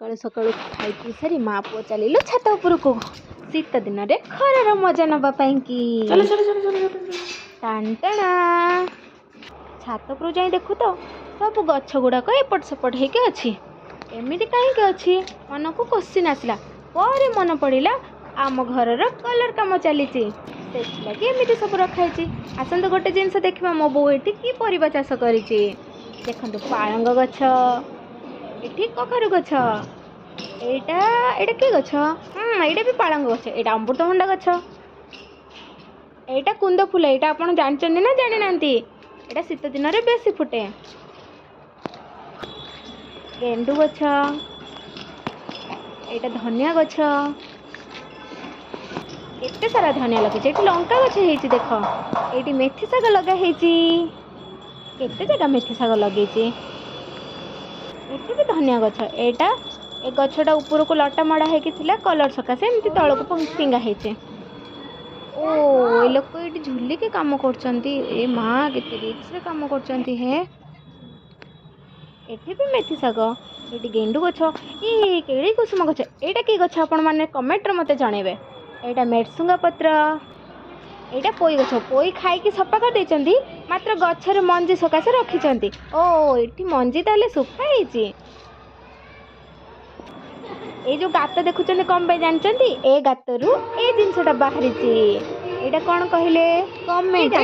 सकाळू सकाळू खाई पी सारी माँ पुओ चलिलु छात उपरको शीत दिन रे खरार मजा नवा कि टाणटाणा छात उपर जाई देखु तो सब गछ गुड़ाक एपट सेपट होके अच्छी एमती कहीं अच्छी मन को क्वेश्चन आसला पर मन पड़ा आम घर कलर कम चली लगे एमती सब रखाई आसत गोटे जिनस देखा मो बो ये कि परिबा चाष कर देखो पालंग गछ ये कखारु गछ एटा कि गछ एटा भी पालंग गछ एटा अमृतभंडा गछ एटा कुंद फूल एटा आपण जानते ना जानी नांती एटा शीत दिन रे बेसी फुटे गेंडु गछ एटा धनिया गछ केते सारा धनिया लगे ये लंका गछ हेची देख ये मेथी शाग लगा हेची केते जगह मेथी शाग लगे ये भी धनिया गछ एटा ए गछटा ऊपर को लटा मड़ा है कलर सकाशे एमती तल को फिंगा है ओ ये लोक ये झुली के काम कर माँ के रिक्स रे काम कर भी मेथी शाग ये गेंडु गछ ये केड़ी कुसुम गछ एटा कि गछ आपण माने कमेंट रे मते जणेबे एटा मेडसुंगा पत्र एटा पोई गछ पोई खाई की सफा कर देचंती मात्र गछर मंजी सकाशे रखिचंती ओ एठी मंजी ताले सुखा हेची ए जो गात देखुचंती कम पे जानचंती ए गातरू ए जिनसटा बाहरिची एटा कोन कहिले कमेंट